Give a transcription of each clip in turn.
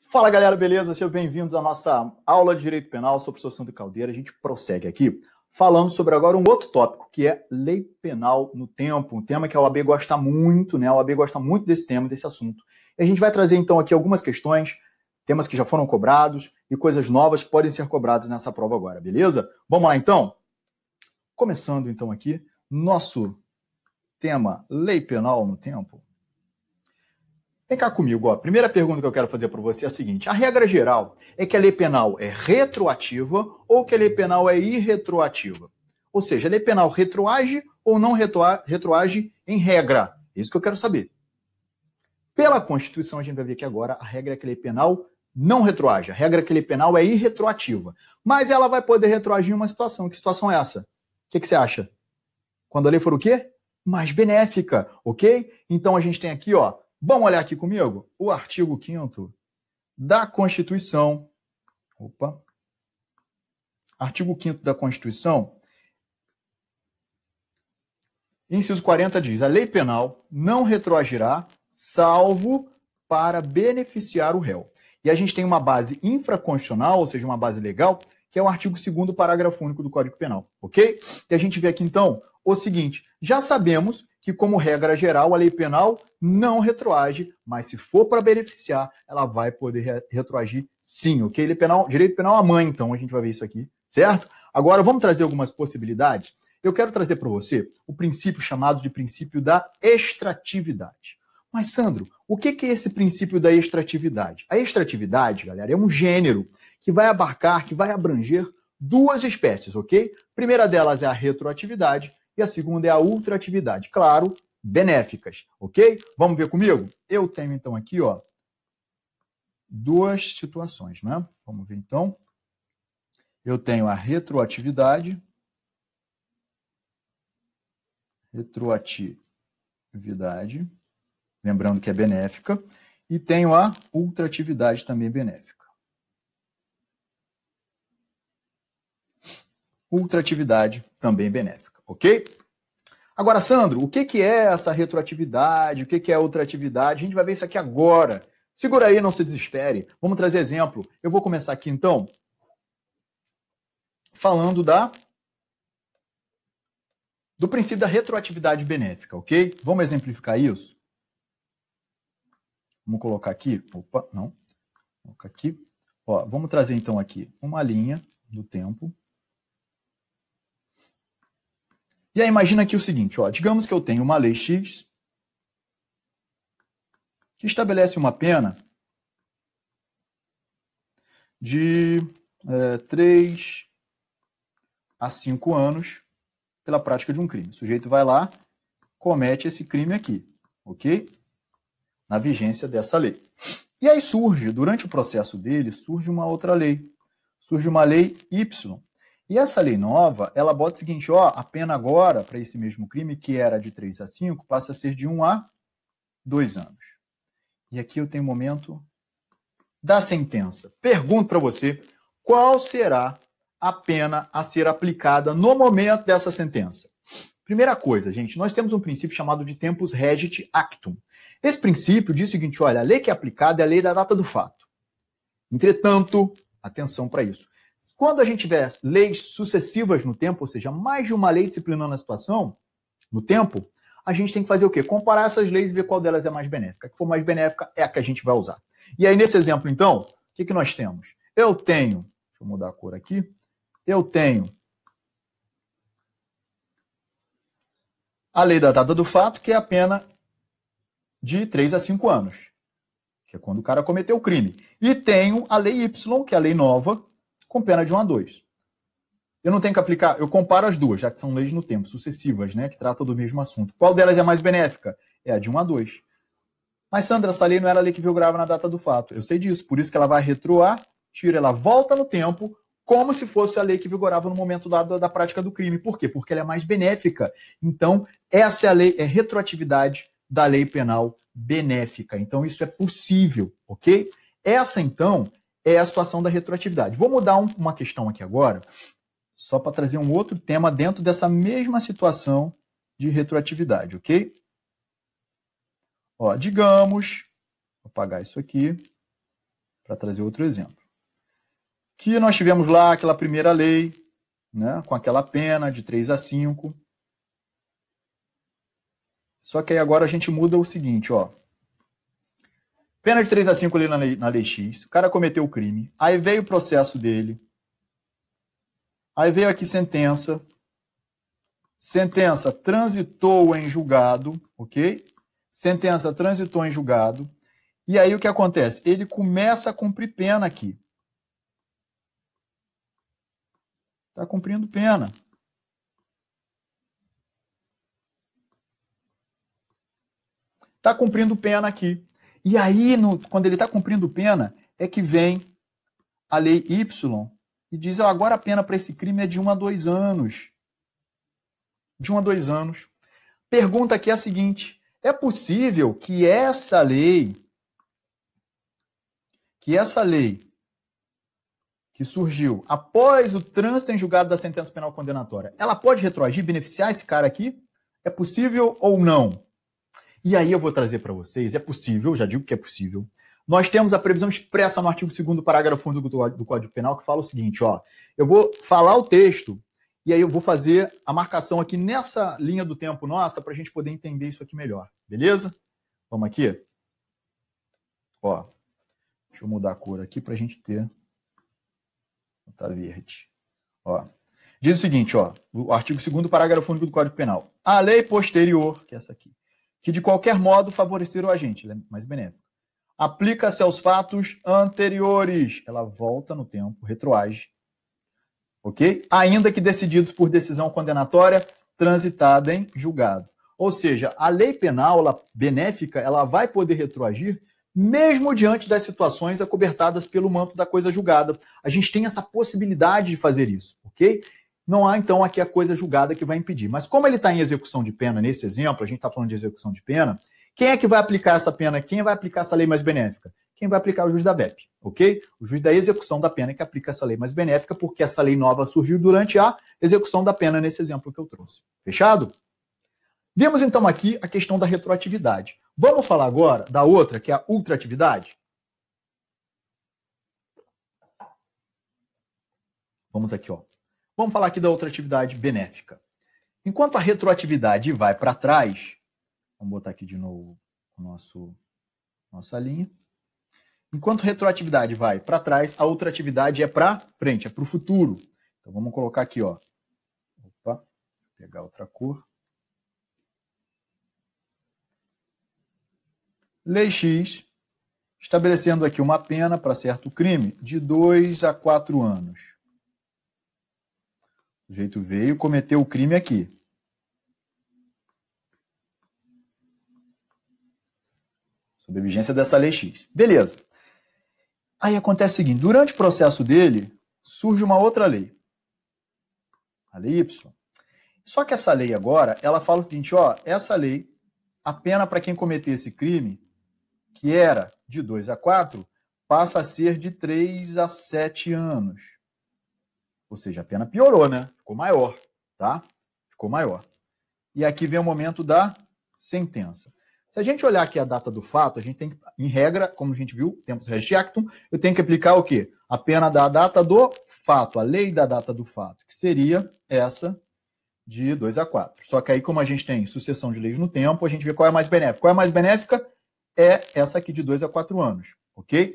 Fala galera, beleza? Sejam bem-vindos à nossa aula de Direito Penal. Sou o professor Sandro Caldeira. A gente prossegue aqui falando sobre agora um outro tópico, que é lei penal no tempo. Um tema que a OAB gosta muito, né? A OAB gosta muito desse tema, desse assunto. E a gente vai trazer então aqui algumas questões, temas que já foram cobrados e coisas novas que podem ser cobradas nessa prova agora, beleza? Vamos lá então? Começando então aqui, nosso tema lei penal no tempo. Vem cá comigo, ó. Primeira pergunta que eu quero fazer para você é a seguinte: a regra geral é que a lei penal é retroativa ou que a lei penal é irretroativa? Ou seja, a lei penal retroage ou não retroage em regra? Isso que eu quero saber. Pela Constituição, a gente vai ver aqui agora, a regra é que a lei penal não retroage. A regra é que a lei penal é irretroativa. Mas ela vai poder retroagir em uma situação. Que situação é essa? O que você acha? Quando a lei for o quê? Mais benéfica, ok? Então a gente tem aqui, ó, vamos olhar aqui comigo? O artigo 5º da Constituição. Opa. Artigo 5º da Constituição. Inciso 40 diz: a lei penal não retroagirá, salvo para beneficiar o réu. E a gente tem uma base infraconstitucional, ou seja, uma base legal, que é o artigo 2º, parágrafo único do Código Penal, ok? E a gente vê aqui, então, o seguinte: já sabemos que, como regra geral, a lei penal não retroage, mas se for para beneficiar, ela vai poder retroagir sim, ok? Lei penal, direito penal à mãe, então, a gente vai ver isso aqui, certo? Agora, vamos trazer algumas possibilidades. Eu quero trazer para você o princípio chamado de princípio da extratividade. Mas, Sandro, o que é esse princípio da extratividade? A extratividade, galera, é um gênero que vai abarcar, que vai abranger duas espécies, ok? A primeira delas é a retroatividade e a segunda é a ultratividade. Claro, benéficas, ok? Vamos ver comigo? Eu tenho, então, aqui, ó, duas situações, né? Vamos ver, então. Eu tenho a retroatividade. Lembrando que é benéfica, e tenho a ultratividade também benéfica. Ultratividade também benéfica, ok? Agora, Sandro, o que é essa retroatividade? O que é a ultratividade? A gente vai ver isso aqui agora. Segura aí, não se desespere. Vamos trazer exemplo. Eu vou começar aqui, então, falando do princípio da retroatividade benéfica, ok? Vamos exemplificar isso? Vamos colocar aqui. Opa, não. Vou colocar aqui. Ó, vamos trazer, então, aqui uma linha do tempo. E aí, imagina aqui o seguinte, ó. Digamos que eu tenho uma lei X que estabelece uma pena de 3 a 5 anos pela prática de um crime. O sujeito vai lá, comete esse crime aqui, ok? Na vigência dessa lei. E aí surge, durante o processo dele, surge uma outra lei. Surge uma lei Y. E essa lei nova, ela bota o seguinte, ó, a pena agora, para esse mesmo crime, que era de 3 a 5, passa a ser de 1 a 2 anos. E aqui eu tenho o momento da sentença. Pergunto para você, qual será a pena a ser aplicada no momento dessa sentença? Primeira coisa, gente, nós temos um princípio chamado de tempus regit actum. Esse princípio diz o seguinte, olha, a lei que é aplicada é a lei da data do fato. Entretanto, atenção para isso. Quando a gente tiver leis sucessivas no tempo, ou seja, mais de uma lei disciplinando a situação no tempo, a gente tem que fazer o quê? Comparar essas leis e ver qual delas é mais benéfica. A que for mais benéfica é a que a gente vai usar. E aí, nesse exemplo, então, o que nós temos? Eu tenho, deixa eu mudar a cor aqui, eu tenho a lei da data do fato, que é a pena de 3 a 5 anos, que é quando o cara cometeu o crime. E tenho a lei Y, que é a lei nova, com pena de 1 a 2. Eu não tenho que aplicar, eu comparo as duas, já que são leis no tempo, sucessivas, né, que tratam do mesmo assunto. Qual delas é mais benéfica? É a de 1 a 2. Mas, Sandra, essa lei não era a lei que vigorava na data do fato. Eu sei disso, por isso que ela vai retroagir, ela volta no tempo, como se fosse a lei que vigorava no momento da prática do crime. Por quê? Porque ela é mais benéfica. Então, essa é a lei, é retroatividade da lei penal benéfica. Então, isso é possível, ok? Essa, então, é a situação da retroatividade. Vou mudar uma questão aqui agora, só para trazer um outro tema dentro dessa mesma situação de retroatividade, ok? Ó, digamos, vou apagar isso aqui. para trazer outro exemplo. Que nós tivemos lá aquela primeira lei, né, com aquela pena de 3 a 5. Só que aí agora a gente muda o seguinte, ó. Pena de 3 a 5 ali na lei X, o cara cometeu o crime, aí veio o processo dele, aí veio aqui sentença transitou em julgado, ok? Sentença transitou em julgado, e aí o que acontece? Ele começa a cumprir pena aqui. Está cumprindo pena. Está cumprindo pena aqui. E aí, quando ele está cumprindo pena, é que vem a lei Y e diz, agora a pena para esse crime é de 1 a 2 anos. De 1 a 2 anos. Pergunta aqui é a seguinte, é possível que essa lei que surgiu após o trânsito em julgado da sentença penal condenatória, ela pode retroagir, beneficiar esse cara aqui? É possível ou não? E aí eu vou trazer para vocês, é possível, já digo que é possível. Nós temos a previsão expressa no artigo 2º, parágrafo 1 do Código Penal, que fala o seguinte, ó, eu vou falar o texto e aí eu vou fazer a marcação aqui nessa linha do tempo nossa para a gente poder entender isso aqui melhor, beleza? Vamos aqui? Ó, deixa eu mudar a cor aqui para a gente ter... Tá verde. Ó. Diz o seguinte, ó, o artigo 2º, parágrafo único do Código Penal. A lei posterior, que é essa aqui, que de qualquer modo favorecer o agente, ela é mais benéfica, aplica-se aos fatos anteriores. Ela volta no tempo, retroage. Ok? Ainda que decididos por decisão condenatória transitada em julgado. Ou seja, a lei penal, ela, benéfica, ela vai poder retroagir mesmo diante das situações acobertadas pelo manto da coisa julgada. A gente tem essa possibilidade de fazer isso, ok? Não há, então, aqui a coisa julgada que vai impedir. Mas como ele está em execução de pena, nesse exemplo, a gente está falando de execução de pena, quem é que vai aplicar essa pena? Quem vai aplicar essa lei mais benéfica? Quem vai aplicar? O juiz da BEP, ok? O juiz da execução da pena que aplica essa lei mais benéfica, porque essa lei nova surgiu durante a execução da pena, nesse exemplo que eu trouxe. Fechado? Vimos, então, aqui a questão da retroatividade. Vamos falar agora da outra, que é a ultratividade? Vamos aqui, ó. Vamos falar aqui da ultratividade benéfica. Enquanto a retroatividade vai para trás, vamos botar aqui de novo nossa linha. Enquanto a retroatividade vai para trás, a ultratividade é para frente, é para o futuro. Então vamos colocar aqui, ó. Opa, vou pegar outra cor. Lei X, estabelecendo aqui uma pena para certo crime de 2 a 4 anos. O sujeito veio, cometeu o crime aqui. Sob a vigência dessa Lei X. Beleza. Aí acontece o seguinte, durante o processo dele, surge uma outra lei. A Lei Y. Só que essa lei agora, ela fala o seguinte, ó, essa lei, a pena para quem cometer esse crime, que era de 2 a 4, passa a ser de 3 a 7 anos. Ou seja, a pena piorou, né? Ficou maior, tá? Ficou maior. E aqui vem o momento da sentença. Se a gente olhar aqui a data do fato, a gente tem que, em regra, como a gente viu, tempus regis actum, eu tenho que aplicar o quê? A pena da data do fato, a lei da data do fato, que seria essa de 2 a 4. Só que aí, como a gente tem sucessão de leis no tempo, a gente vê qual é a mais benéfica. Qual é a mais benéfica? É essa aqui de 2 a 4 anos, ok?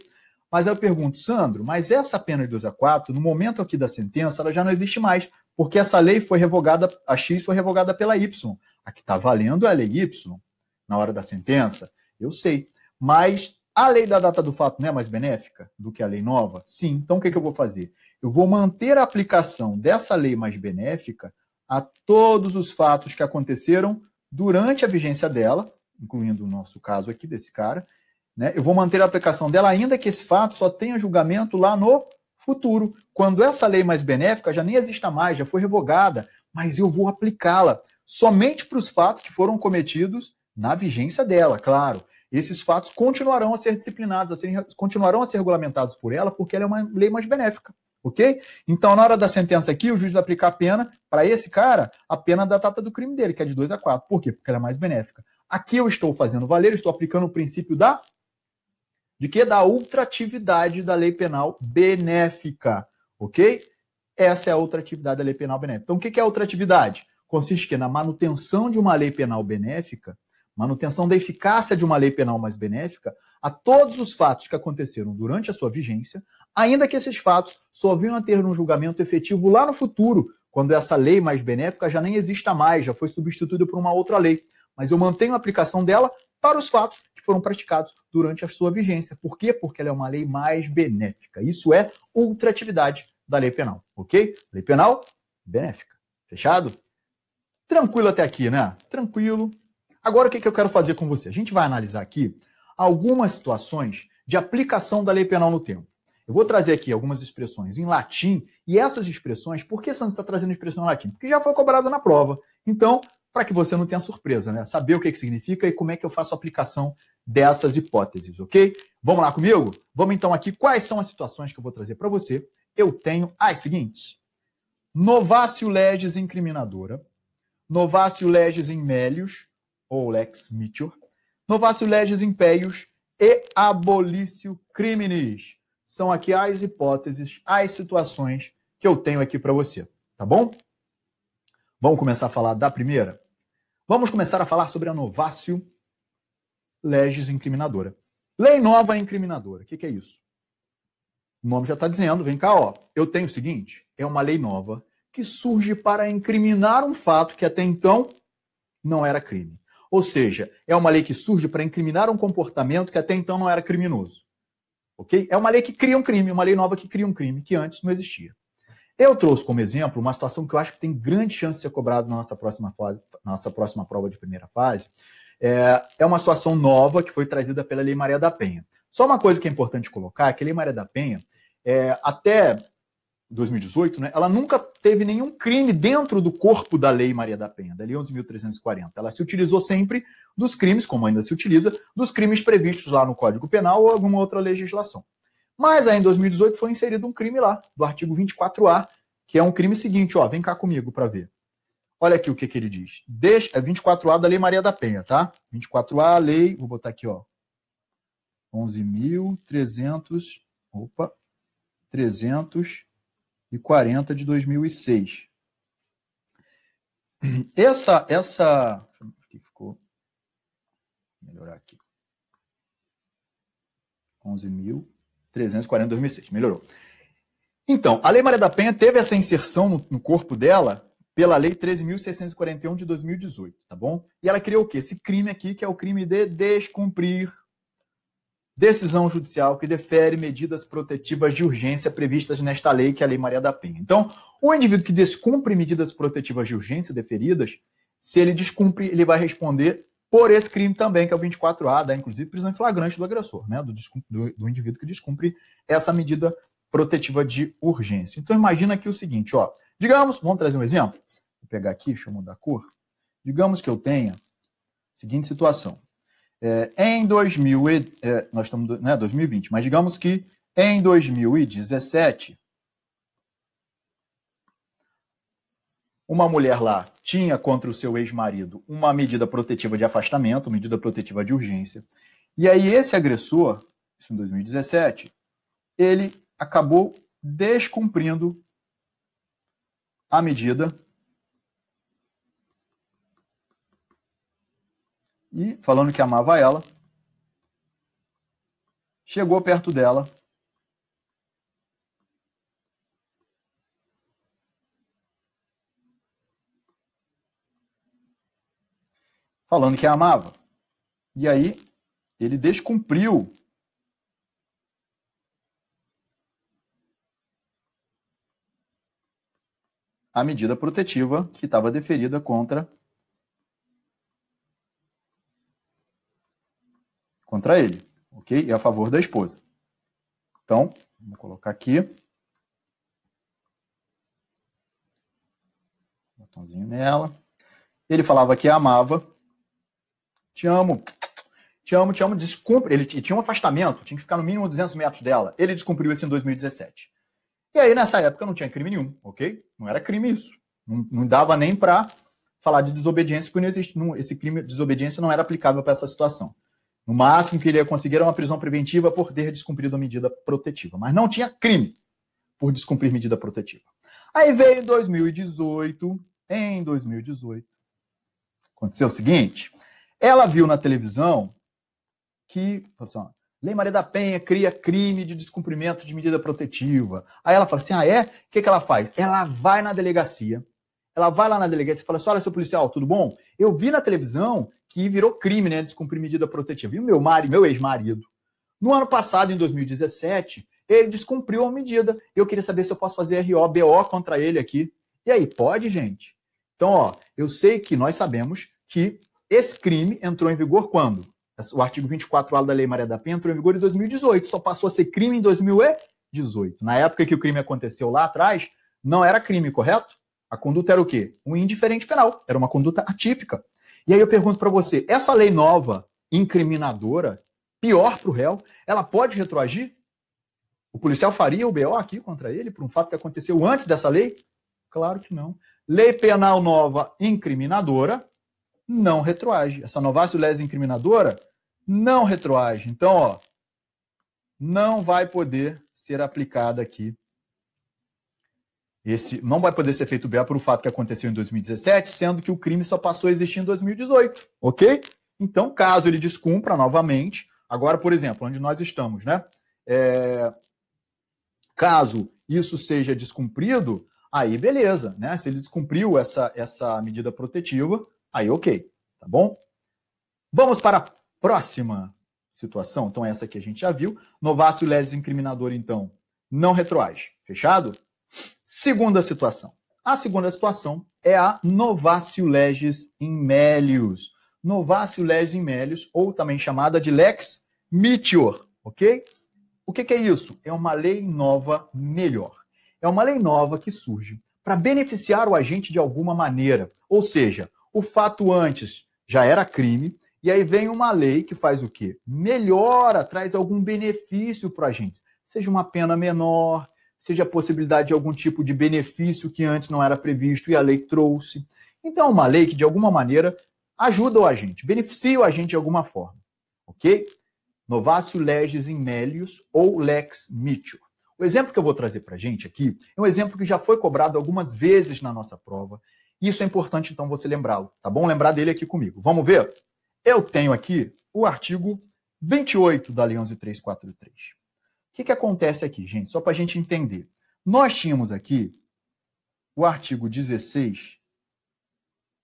Mas aí eu pergunto, Sandro, mas essa pena de 2 a 4, no momento aqui da sentença, ela já não existe mais, porque essa lei foi revogada, a X foi revogada pela Y. A que está valendo é a lei Y, na hora da sentença, eu sei. Mas a lei da data do fato não é mais benéfica do que a lei nova? Sim. Então o que eu vou fazer? Eu vou manter a aplicação dessa lei mais benéfica a todos os fatos que aconteceram durante a vigência dela, incluindo o nosso caso aqui desse cara, né? Eu vou manter a aplicação dela ainda que esse fato só tenha julgamento lá no futuro, quando essa lei mais benéfica já nem exista mais, já foi revogada, mas eu vou aplicá-la somente para os fatos que foram cometidos na vigência dela, claro. Esses fatos continuarão a ser disciplinados, continuarão a ser regulamentados por ela, porque ela é uma lei mais benéfica, ok? Então, na hora da sentença aqui, o juiz vai aplicar a pena, para esse cara, a pena da data do crime dele, que é de 2 a 4. Por quê? Porque ela é mais benéfica. Aqui eu estou fazendo valer, estou aplicando o princípio da De que? Da ultratividade da lei penal benéfica, ok? Essa é a ultratividade da lei penal benéfica. Então, o que é a ultratividade? Consiste que na manutenção de uma lei penal benéfica, manutenção da eficácia de uma lei penal mais benéfica, a todos os fatos que aconteceram durante a sua vigência, ainda que esses fatos só venham a ter um julgamento efetivo lá no futuro, quando essa lei mais benéfica já nem exista mais, já foi substituída por uma outra lei. Mas eu mantenho a aplicação dela para os fatos que foram praticados durante a sua vigência. Por quê? Porque ela é uma lei mais benéfica. Isso é ultratividade da lei penal, ok? Lei penal benéfica. Fechado? Tranquilo até aqui, né? Tranquilo. Agora o que eu quero fazer com você? A gente vai analisar aqui algumas situações de aplicação da lei penal no tempo. Eu vou trazer aqui algumas expressões em latim, e essas expressões, por que você está trazendo expressão em latim? Porque já foi cobrada na prova. Então, para que você não tenha surpresa, né? Saber o que significa e como é que eu faço a aplicação dessas hipóteses, ok? Vamos lá comigo? Vamos então aqui, quais são as situações que eu vou trazer para você? Eu tenho as seguintes. Novatio legis incriminadora, novatio legis in melius, ou lex mitior, novatio legis in peius e abolicio criminis. São aqui as hipóteses, as situações que eu tenho aqui para você, tá bom? Vamos começar a falar da primeira? Vamos começar a falar sobre a novatio legis incriminadora. Lei nova incriminadora. O que é isso? O nome já está dizendo, vem cá, ó. Eu tenho o seguinte, é uma lei nova que surge para incriminar um fato que até então não era crime. Ou seja, é uma lei que surge para incriminar um comportamento que até então não era criminoso. Ok? É uma lei que cria um crime, uma lei nova que cria um crime que antes não existia. Eu trouxe como exemplo uma situação que eu acho que tem grande chance de ser cobrada na nossa próxima fase, nossa próxima prova de primeira fase. É uma situação nova que foi trazida pela Lei Maria da Penha. Só uma coisa que é importante colocar é que a Lei Maria da Penha, até 2018, né, ela nunca teve nenhum crime dentro do corpo da Lei Maria da Penha, da Lei 11.340. Ela se utilizou sempre dos crimes, como ainda se utiliza, dos crimes previstos lá no Código Penal ou alguma outra legislação. Mas aí em 2018 foi inserido um crime lá, do artigo 24A, que é um crime seguinte, ó, vem cá comigo para ver. Olha aqui o que ele diz. É 24A da Lei Maria da Penha, tá? 24A, lei, vou botar aqui, ó. 340 de 2006. Essa aqui ficou, vou melhorar aqui. 11.340 de 2006, melhorou. Então, a Lei Maria da Penha teve essa inserção no corpo dela pela Lei 13.641 de 2018, tá bom? E ela criou o quê? Esse crime aqui, que é o crime de descumprir decisão judicial que defere medidas protetivas de urgência previstas nesta lei, que é a Lei Maria da Penha. Então, o indivíduo que descumpre medidas protetivas de urgência deferidas, se ele descumpre, ele vai responder por esse crime também, que é o 24A, dá inclusive prisão em flagrante do agressor, né? Do indivíduo que descumpre essa medida protetiva de urgência. Então, imagina aqui o seguinte, ó. Digamos, vamos trazer um exemplo? Vou pegar aqui, deixa eu mudar a cor. Digamos que eu tenha a seguinte situação. Em 2000, nós estamos, né, 2020, mas digamos que em 2017, uma mulher lá tinha contra o seu ex-marido uma medida protetiva de afastamento, medida protetiva de urgência, e aí esse agressor, isso em 2017, ele acabou descumprindo a medida e, falando que amava ela, chegou perto dela, falando que a amava. E aí, ele descumpriu a medida protetiva que estava deferida contra ele, ok? E a favor da esposa. Então, vou colocar aqui. Botãozinho nela. Ele falava que a amava. Te amo, te amo, te amo. Descumpre. Ele tinha um afastamento, tinha que ficar no mínimo 200 metros dela. Ele descumpriu isso em 2017. E aí, nessa época, não tinha crime nenhum, ok? Não era crime isso. Não dava nem para falar de desobediência, porque esse crime de desobediência não era aplicável para essa situação. No máximo que ele ia conseguir era uma prisão preventiva por ter descumprido a medida protetiva. Mas não tinha crime por descumprir medida protetiva. Aí veio em 2018. Em 2018, aconteceu o seguinte. Ela viu na televisão que... Lei Maria da Penha cria crime de descumprimento de medida protetiva. Aí ela fala assim, o que ela faz? Ela vai na delegacia, ela vai lá na delegacia e fala assim, olha, seu policial, tudo bom? Eu vi na televisão que virou crime, né, descumprir medida protetiva. E o meu ex-marido, no ano passado, em 2017, ele descumpriu a medida. Eu queria saber se eu posso fazer RO, BO contra ele aqui. E aí, pode, gente? Então, eu sei que nós sabemos que esse crime entrou em vigor quando? O artigo 24A da Lei Maria da Penha entrou em vigor em 2018, só passou a ser crime em 2018. Na época que o crime aconteceu lá atrás, não era crime, correto? A conduta era o quê? Um indiferente penal, era uma conduta atípica. E aí eu pergunto para você, essa lei nova, incriminadora, pior para o réu, ela pode retroagir? O policial faria o BO aqui contra ele por um fato que aconteceu antes dessa lei? Claro que não. Lei penal nova incriminadora não retroage. Essa novatio legis incriminadora não retroage. Então, não vai poder ser aplicada aqui. Não vai poder ser feito BO por um fato que aconteceu em 2017, sendo que o crime só passou a existir em 2018, ok? Então, caso ele descumpra novamente, agora, por exemplo, onde nós estamos, né? Caso isso seja descumprido, aí beleza, né? Se ele descumpriu essa medida protetiva, aí ok, tá bom? Vamos para a próxima situação. Então essa aqui a gente já viu. Novatio legis incriminadora, então, não retroage. Fechado? Segunda situação. A segunda situação é a novatio legis in melius. Novatio legis in melius, ou também chamada de lex meteor, ok? O que é isso? É uma lei nova melhor. É uma lei nova que surge para beneficiar o agente de alguma maneira. Ou seja, o fato antes já era crime, e aí vem uma lei que faz o quê? Melhora, traz algum benefício para o agente. Seja uma pena menor, seja a possibilidade de algum tipo de benefício que antes não era previsto e a lei trouxe. Então, é uma lei que, de alguma maneira, ajuda o agente, beneficia o agente de alguma forma. Ok? Novatio legis in melius ou lex meteor. O exemplo que eu vou trazer para a gente aqui é um exemplo que já foi cobrado algumas vezes na nossa prova. Isso é importante, então, você lembrá-lo, tá bom? Lembrar dele aqui comigo. Vamos ver? Eu tenho aqui o artigo 28 da Lei 11.343. O que acontece aqui, gente? Só para a gente entender. Nós tínhamos aqui o artigo 16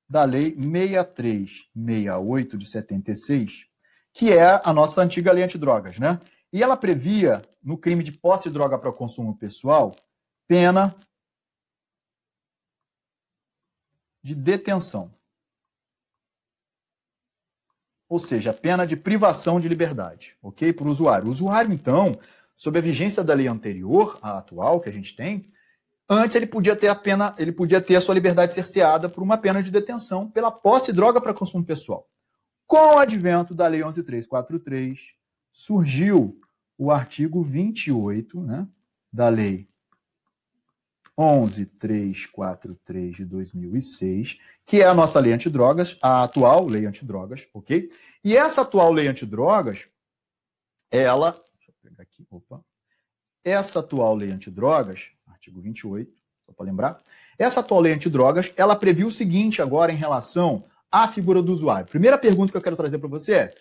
da Lei 6368 de 76, que é a nossa antiga lei antidrogas, né? E ela previa, no crime de posse de droga para consumo pessoal, pena de detenção. Ou seja, pena de privação de liberdade, ok? Para o usuário. O usuário, então, sob a vigência da lei anterior, a atual que a gente tem, antes ele podia ter a sua liberdade cerceada por uma pena de detenção pela posse de droga para consumo pessoal. Com o advento da Lei 11.343, surgiu o artigo 28, né, da Lei 11.343 de 2006, que é a nossa lei antidrogas, a atual lei antidrogas, ok? E essa atual lei antidrogas, deixa eu pegar aqui, essa atual lei antidrogas, artigo 28, só para lembrar, essa atual lei antidrogas, ela previu o seguinte agora em relação à figura do usuário. Primeira pergunta que eu quero trazer para você é: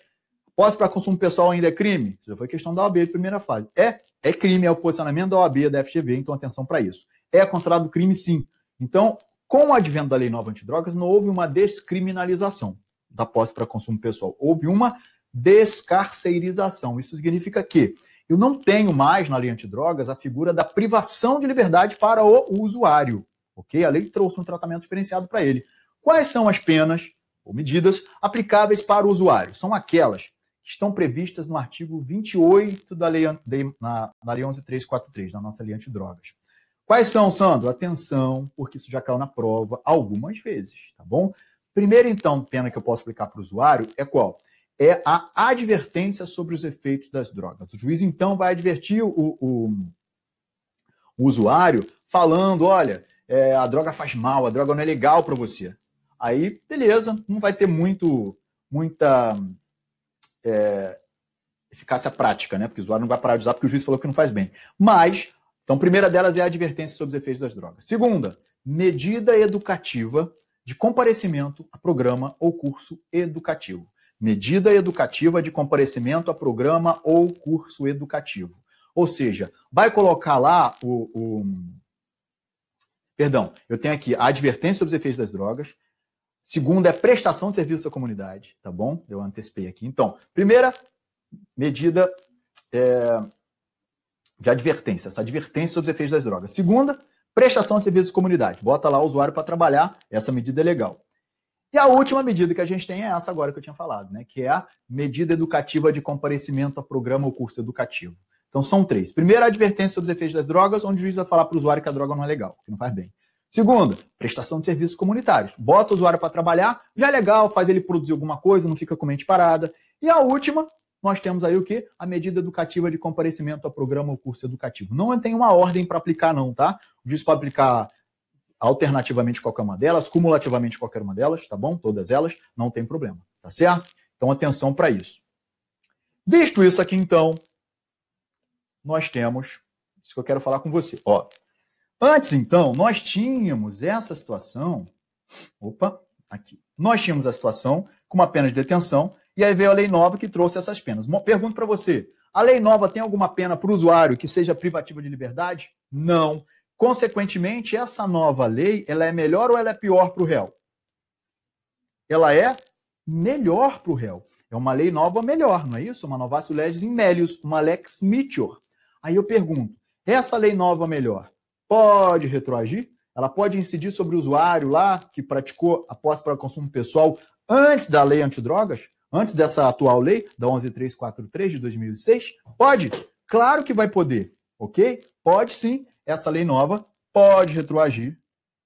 posse para consumo pessoal ainda é crime? Isso já foi questão da OAB de primeira fase. É crime, é o posicionamento da OAB, da FGV, então atenção para isso. É considerado crime, sim. Então, com o advento da lei nova antidrogas, não houve uma descriminalização da posse para consumo pessoal. Houve uma descarcerização. Isso significa que eu não tenho mais na lei antidrogas a figura da privação de liberdade para o usuário. Ok? A lei trouxe um tratamento diferenciado para ele. Quais são as penas ou medidas aplicáveis para o usuário? São aquelas que estão previstas no artigo 28 da lei, na lei 11.343, na nossa lei antidrogas. Quais são, Sandro? Atenção, porque isso já caiu na prova algumas vezes, tá bom? Primeiro, então, pena que eu posso explicar para o usuário é qual? É a advertência sobre os efeitos das drogas. O juiz, então, vai advertir o usuário falando, olha, a droga faz mal, a droga não é legal para você. Aí, beleza, não vai ter muita eficácia prática, né? Porque o usuário não vai parar de usar porque o juiz falou que não faz bem. Mas, então, a primeira delas é a advertência sobre os efeitos das drogas. Segunda, medida educativa de comparecimento a programa ou curso educativo. Medida educativa de comparecimento a programa ou curso educativo. Ou seja, vai colocar lá Perdão, eu tenho aqui a advertência sobre os efeitos das drogas. Segunda é prestação de serviço à comunidade, tá bom? Eu antecipei aqui. Então, primeira medida de advertência, essa advertência sobre os efeitos das drogas. Segunda, prestação de serviço à comunidade. Bota lá o usuário para trabalhar, essa medida é legal. E a última medida que a gente tem é essa agora que eu tinha falado, né? Que é a medida educativa de comparecimento a programa ou curso educativo. Então são três. Primeira, a advertência sobre os efeitos das drogas, onde o juiz vai falar para o usuário que a droga não é legal, que não faz bem. Segunda, prestação de serviços comunitários. Bota o usuário para trabalhar, já é legal, faz ele produzir alguma coisa, não fica com mente parada. E a última, nós temos aí o quê? A medida educativa de comparecimento a programa ou curso educativo. Não tem uma ordem para aplicar não, tá? O juiz pode aplicar alternativamente qualquer uma delas, cumulativamente qualquer uma delas, tá bom? Todas elas, não tem problema, tá certo? Então atenção para isso. Visto isso aqui então, nós temos isso que eu quero falar com você. Ó, antes então, nós tínhamos essa situação, aqui. Nós tínhamos a situação com uma pena de detenção e aí veio a lei nova que trouxe essas penas. Pergunto para você, a lei nova tem alguma pena para o usuário que seja privativa de liberdade? Não. Consequentemente, essa nova lei, ela é melhor ou ela é pior para o réu? Ela é melhor para o réu. É uma lei nova melhor, não é isso? Uma novatio legis in melius, uma lex mitior. Aí eu pergunto, essa lei nova melhor pode retroagir? Ela pode incidir sobre o usuário lá que praticou a posse para consumo pessoal antes da lei antidrogas? Antes dessa atual lei, da 11.343 de 2006? Pode? Claro que vai poder, ok? Pode sim. Essa lei nova pode retroagir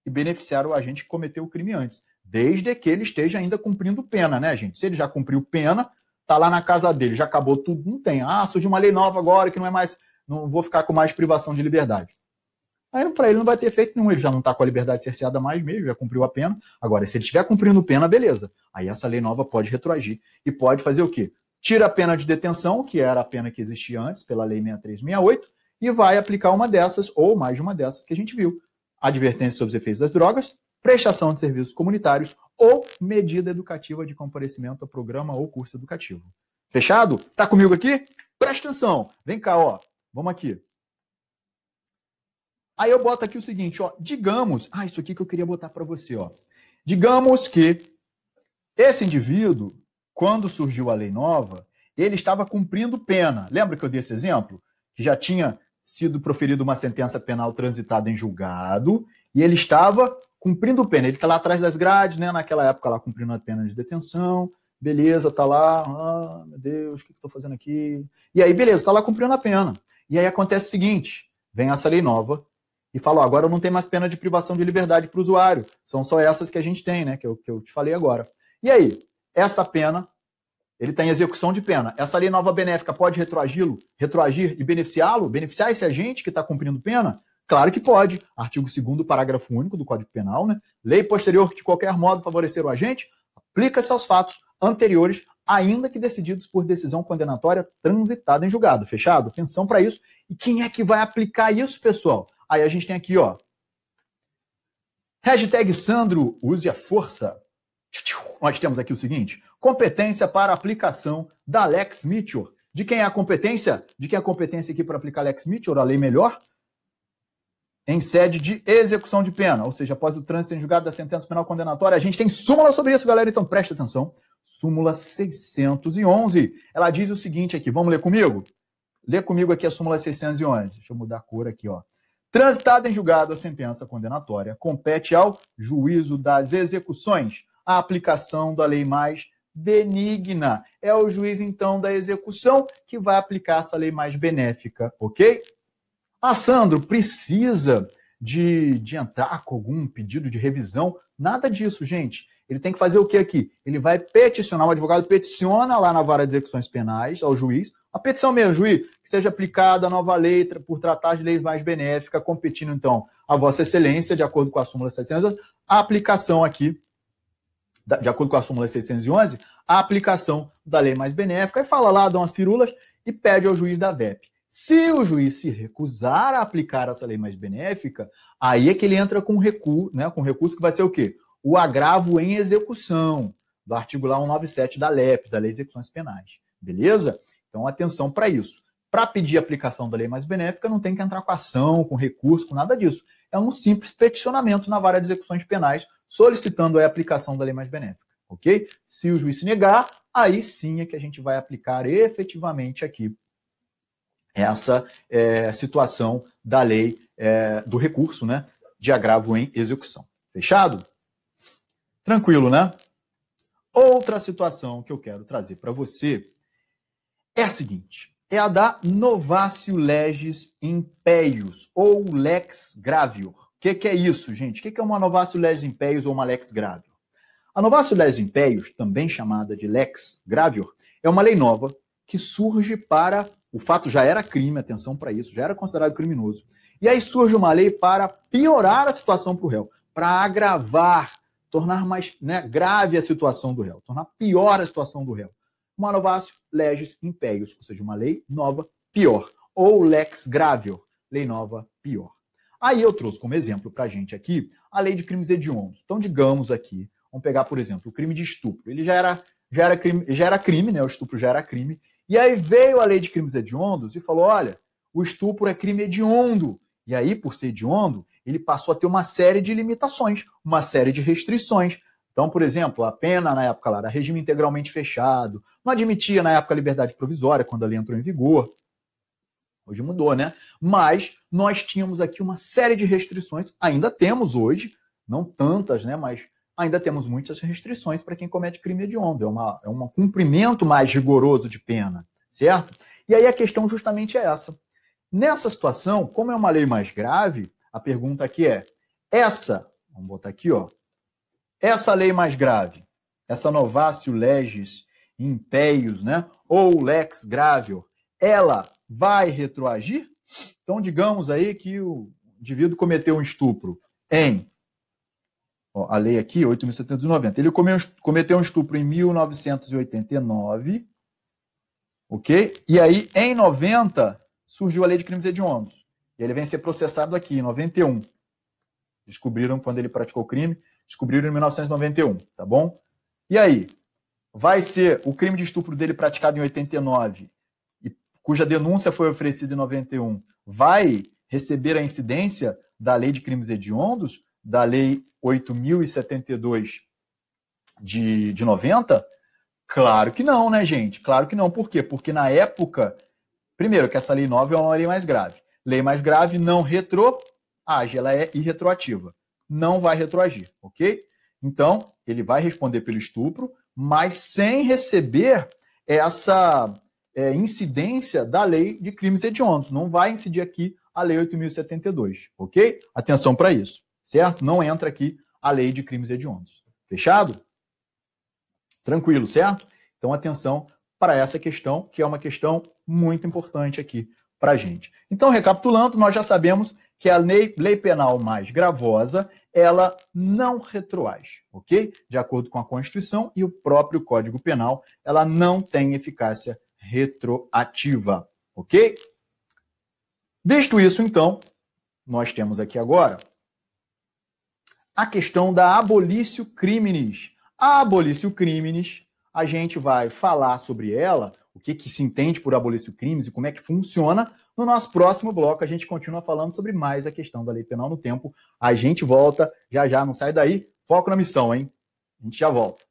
e beneficiar o agente que cometeu o crime antes, desde que ele esteja ainda cumprindo pena, né, gente? Se ele já cumpriu pena, tá lá na casa dele, já acabou tudo, não tem. Ah, surgiu uma lei nova agora que não é mais, não vou ficar com mais privação de liberdade. Aí para ele não vai ter efeito nenhum, ele já não está com a liberdade cerceada mais mesmo, já cumpriu a pena. Agora, se ele estiver cumprindo pena, beleza. Aí essa lei nova pode retroagir e pode fazer o quê? Tira a pena de detenção, que era a pena que existia antes, pela lei 6368, e vai aplicar uma dessas, ou mais de uma dessas que a gente viu. Advertência sobre os efeitos das drogas, prestação de serviços comunitários ou medida educativa de comparecimento a programa ou curso educativo. Fechado? Tá comigo aqui? Presta atenção. Vem cá, ó. Vamos aqui. Aí eu boto aqui o seguinte, ó. Digamos... isso aqui que eu queria botar para você, ó. Digamos que esse indivíduo, quando surgiu a lei nova, ele estava cumprindo pena. Lembra que eu dei esse exemplo? Que já tinha sido proferida uma sentença penal transitada em julgado e ele estava cumprindo pena. Ele está lá atrás das grades, né? Naquela época lá cumprindo a pena de detenção. Beleza, tá lá. Ah, meu Deus, o que eu estou fazendo aqui? E aí, beleza, está lá cumprindo a pena. E aí acontece o seguinte, vem essa lei nova e fala, ó, agora não tem mais pena de privação de liberdade para o usuário. São só essas que a gente tem, né? Que eu te falei agora. E aí, essa pena... Ele está em execução de pena. Essa lei nova benéfica pode retroagir e beneficiá-lo? Beneficiar esse agente que está cumprindo pena? Claro que pode. Artigo 2º, parágrafo único do Código Penal, né? Lei posterior que de qualquer modo favorecer o agente, aplica-se aos fatos anteriores, ainda que decididos por decisão condenatória transitada em julgado. Fechado? Atenção para isso. E quem é que vai aplicar isso, pessoal? Aí a gente tem aqui, ó. Hashtag Sandro, use a força. Nós temos aqui o seguinte, competência para aplicação da Lex Mitior. De quem é a competência? De quem é a competência aqui para aplicar a Lex Mitior, a lei melhor? Em sede de execução de pena, ou seja, após o trânsito em julgado da sentença penal condenatória, a gente tem súmula sobre isso, galera, então presta atenção. Súmula 611. Ela diz o seguinte aqui, vamos ler comigo? Lê comigo aqui a súmula 611. Deixa eu mudar a cor aqui, ó. Transitada em julgado a sentença condenatória, compete ao juízo das execuções a aplicação da lei mais benigna. É o juiz, então, da execução que vai aplicar essa lei mais benéfica, ok? Ah, Sandro, precisa de entrar com algum pedido de revisão? Nada disso, gente. Ele tem que fazer o que aqui? Ele vai peticionar, o advogado peticiona lá na vara de execuções penais ao juiz, a petição mesmo, juiz, que seja aplicada a nova lei por tratar de lei mais benéfica, competindo, então, a Vossa Excelência, de acordo com a súmula 700, a aplicação aqui de acordo com a súmula 611, a aplicação da lei mais benéfica, e fala lá, dá umas firulas e pede ao juiz da VEP. Se o juiz se recusar a aplicar essa lei mais benéfica, aí é que ele entra com recurso, né, com recurso que vai ser o quê? O agravo em execução, do artigo lá 197 da LEP, da Lei de Execuções Penais. Beleza? Então, atenção para isso. Para pedir a aplicação da lei mais benéfica, não tem que entrar com ação, com recurso, com nada disso. É um simples peticionamento na vara de execuções penais, solicitando a aplicação da lei mais benéfica. Ok? Se o juiz se negar, aí sim é que a gente vai aplicar efetivamente aqui essa situação da lei do recurso, né, de agravo em execução. Fechado? Tranquilo, né? Outra situação que eu quero trazer para você é a seguinte, é a da novatio legis impeius, ou lex gravior. O que é isso, gente? O que é uma novatio legis impeius ou uma lex gravior? A novatio legis impeius, também chamada de lex gravior, é uma lei nova que surge para... O fato já era crime, atenção para isso, já era considerado criminoso. E aí surge uma lei para piorar a situação para o réu, para agravar, tornar mais, né, grave a situação do réu, tornar pior a situação do réu. Uma novatio legis impeius, ou seja, uma lei nova pior, ou lex gravior, lei nova pior. Aí eu trouxe como exemplo para a gente aqui a lei de crimes hediondos. Então, digamos aqui, vamos pegar, por exemplo, o crime de estupro. Ele já era crime, né? O estupro já era crime. E aí veio a lei de crimes hediondos e falou, olha, o estupro é crime hediondo. E aí, por ser hediondo, ele passou a ter uma série de limitações, uma série de restrições. Então, por exemplo, a pena na época lá era regime integralmente fechado, não admitia na época a liberdade provisória, quando a lei entrou em vigor. Hoje mudou, né? Mas nós tínhamos aqui uma série de restrições, ainda temos hoje, não tantas, né? Mas ainda temos muitas restrições para quem comete crime hediondo. É um cumprimento mais rigoroso de pena, certo? E aí a questão justamente é essa. Nessa situação, como é uma lei mais grave, a pergunta aqui é, vamos botar aqui, ó, essa lei mais grave, essa novatio legis impeius, né, ou lex gravior, ela vai retroagir? Então, digamos aí que o indivíduo cometeu um estupro em, ó, a lei aqui, 8.790, ele cometeu um estupro em 1989, ok? E aí, em 90, surgiu a lei de crimes hediondos. E ele vem ser processado aqui, em 91. Descobriram quando ele praticou o crime, descobriram em 1991, tá bom? E aí, vai ser o crime de estupro dele praticado em 89, e cuja denúncia foi oferecida em 91, vai receber a incidência da lei de crimes hediondos, da lei 8.072 de 90? Claro que não, né, gente? Claro que não. Por quê? Porque na época, primeiro, que essa lei nova é uma lei mais grave. Lei mais grave não retroage, ela é irretroativa. Não vai retroagir, ok? Então, ele vai responder pelo estupro, mas sem receber essa incidência da lei de crimes hediondos. Não vai incidir aqui a lei 8.072, ok? Atenção para isso, certo? Não entra aqui a lei de crimes hediondos. Fechado? Tranquilo, certo? Então, atenção para essa questão, que é uma questão muito importante aqui para a gente. Então, recapitulando, nós já sabemos que a lei penal mais gravosa, ela não retroage, ok? De acordo com a Constituição e o próprio Código Penal, ela não tem eficácia retroativa, ok? Visto isso, então, nós temos aqui agora a questão da abolitio criminis. A abolitio criminis, a gente vai falar sobre ela, o que se entende por abolitio criminis e como é que funciona. No nosso próximo bloco, a gente continua falando sobre mais a questão da lei penal no tempo. A gente volta já já, não sai daí. Foco na missão, hein? A gente já volta.